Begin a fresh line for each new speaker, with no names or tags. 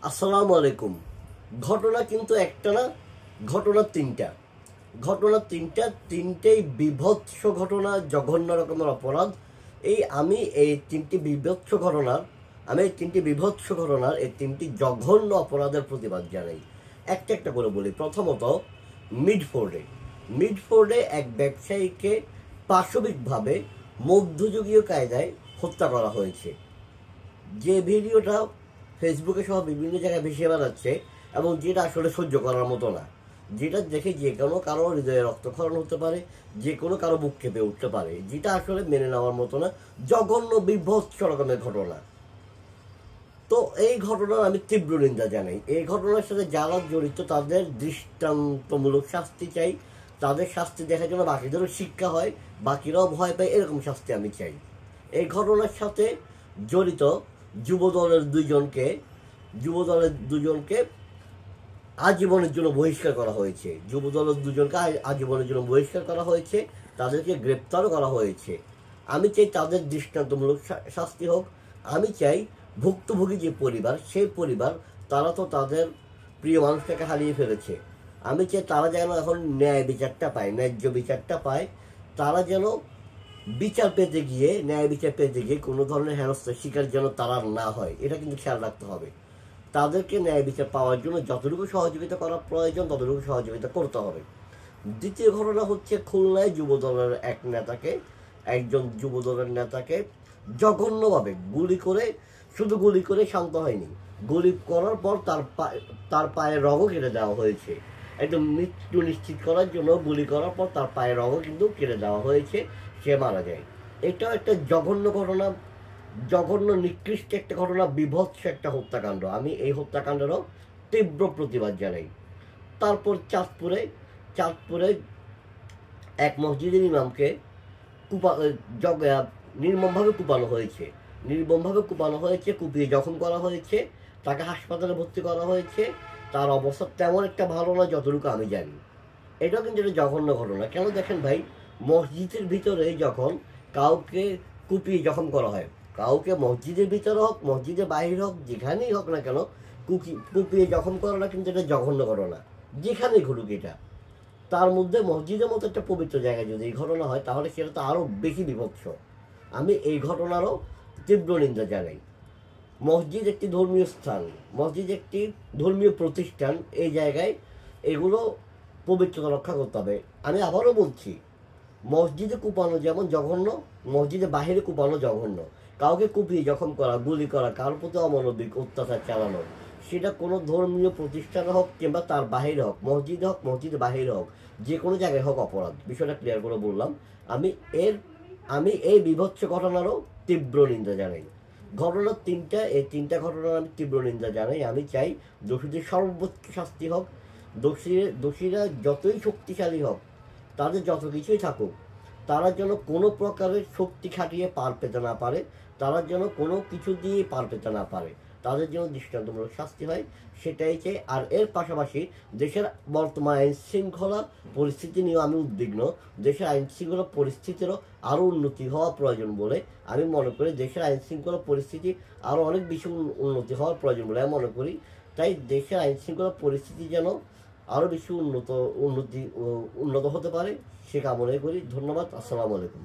আসসালামু আলাইকুম। ঘটনা কিন্তু একটা না, ঘটনা তিনটা। তিনটেই বিভৎস ঘটনা, জঘন্য রকমের অপরাধ। এই তিনটি বিভৎস ঘটনার এই তিনটি জঘন্য অপরাধের প্রতিবাদ জানাই। একটা একটা করে বলি। প্রথমত, মিডফোর্ডে এক ব্যবসায়ীকে পাশবিকভাবে মধ্যযুগীয় কায়দায় হত্যা করা হয়েছে। যে ভিডিওটা ফেসবুকে সহ বিভিন্ন জায়গায় ভেসে বেড়াচ্ছে এবং যেটা আসলে সহ্য করার মতো না, যেটা দেখে যে কোনো কারো হৃদয়ে রক্তক্ষরণ হতে পারে, যে কোনো কারো বুক কেঁপে উঠতে পারে, যেটা আসলে মেনে নেওয়ার মতো না, জঘন্য বিভৎস রকমের ঘটনা। তো এই ঘটনার আমি তীব্র নিন্দা জানাই। এই ঘটনার সাথে যারা জড়িত তাদের দৃষ্টান্তমূলক শাস্তি চাই। তাদের শাস্তি দেখার জন্য বাকিদেরও শিক্ষা হয়, বাকিরাও ভয় পায়, এরকম শাস্তি আমি চাই। এই ঘটনার সাথে জড়িত যুবদলের দুজনকে আজীবনের জন্য বহিষ্কার করা হয়েছে। আজীবনের জন্য বহিষ্কার করা হয়েছে, তাদেরকে গ্রেপ্তারও করা হয়েছে। আমি চাই তাদের দৃষ্টান্তমূলক শাস্তি হোক। আমি চাই ভুক্তভোগী যে পরিবার, সেই পরিবার, তারা তো তাদের প্রিয় মানুষটাকে হারিয়ে ফেলেছে। আমি চাই তারা যেন এখন ন্যায় বিচারটা পায়। তারা যেন ন্যায় বিচার পেতে গিয়ে কোনো ধরনের হেনস্থার শিকার যেন তারা না হয়, এটা কিন্তু খেয়াল রাখতে হবে। তাদেরকে ন্যায় বিচার পাওয়ার জন্য যতটুকু সহযোগিতা করা প্রয়োজন ততটুকু সহযোগিতা করতে হবে। দ্বিতীয় ঘটনা হচ্ছে, খুলনায় একজন যুবদলের নেতাকে জঘন্যভাবে গুলি করে শান্ত হয়নি, গুলি করার পর তার পায়ের রগও কেটে দেওয়া হয়েছে। একদম মৃত্যু নিশ্চিত করার জন্য গুলি করার পর তার পায়ের রগও কিন্তু কেটে দেওয়া হয়েছে, সে মারা যায়। এটাও একটা জঘন্য ঘটনা, জঘন্য নিকৃষ্ট একটা ঘটনা, বিভৎস একটা হত্যাকাণ্ড। আমি এই হত্যাকাণ্ডেরও তীব্র প্রতিবাদ জানাই। তারপর চাঁদপুরে এক মসজিদের ইমামকে নির্মমভাবে কুপানো হয়েছে, কুপিয়ে জখম করা হয়েছে, তাকে হাসপাতালে ভর্তি করা হয়েছে। তার অবস্থা তেমন একটা ভালো না যতটুকু আমি জানি। এটাও কিন্তু একটা জঘন্য ঘটনা। কেন দেখেন ভাই, মসজিদের ভিতরে যখন কাউকে কুপিয়ে জখম করা হয়, কাউকে মসজিদের ভিতরে হোক, মসজিদের বাইরে হোক, যেখানেই হোক না কেন, কুপিয়ে জখম করাটা কিন্তু এটা জঘন্য ঘটনা, যেখানেই ঘটুক। এটা তার মধ্যে মসজিদের মতো একটা পবিত্র জায়গায় যদি এই ঘটনা হয়, তাহলে সেটা তো আরও বেশি বিভৎস। আমি এই ঘটনারও তীব্র নিন্দা জানাই। মসজিদ একটি ধর্মীয় স্থান, মসজিদ একটি ধর্মীয় প্রতিষ্ঠান। এই জায়গায় এগুলো পবিত্রতা রক্ষা করতে হবে। আমি আবারও বলছি, মসজিদে কুপানো যেমন জঘন্য, মসজিদে বাহিরে কুপানো জঘন্য। কাউকে কুপিয়ে জখম করা, গুলি করা, কারোর প্রতি অমানবিক অত্যাচার চালানো, সেটা কোনো ধর্মীয় প্রতিষ্ঠানে হোক কিংবা তার বাহিরে হোক, মসজিদে হোক, মসজিদে বাহিরে হোক, যে কোনো জায়গায় হোক অপরাধ। বিষয়টা ক্লিয়ার করে বললাম। আমি এই বিভৎস ঘটনারও তীব্র নিন্দা জানাই। এই তিনটা ঘটনার আমি তীব্র নিন্দা জানাই। আমি চাই দোষীদের সর্বোচ্চ শাস্তি হোক। দোষীরা যতই শক্তিশালী হোক, তাদের যত কিছুই থাকুক, তারা যেন কোনো প্রকারের শক্তি খাটিয়ে পার পেতে না পারে, তারা যেন কোনো কিছু দিয়ে পার পেতে না পারে, তাদের জন্য দৃষ্টান্তমূলক শাস্তি হয়, সেটাই চাই। আর এর পাশাপাশি দেশের বর্তমান আইন শৃঙ্খলা পরিস্থিতি নিয়েও আমি উদ্বিগ্ন। দেশের আইন শৃঙ্খলা পরিস্থিতিরও আরও উন্নতি হওয়া প্রয়োজন বলে আমি মনে করি। দেশের আইন শৃঙ্খলা পরিস্থিতি আরও অনেক বেশি উন্নতি হওয়ার প্রয়োজন বলে আমি মনে করি। তাই দেশের আইন শৃঙ্খলা পরিস্থিতি যেন আরও বেশি উন্নত হতে পারে, সে কামনাই করি। ধন্যবাদ। আসসালামু আলাইকুম।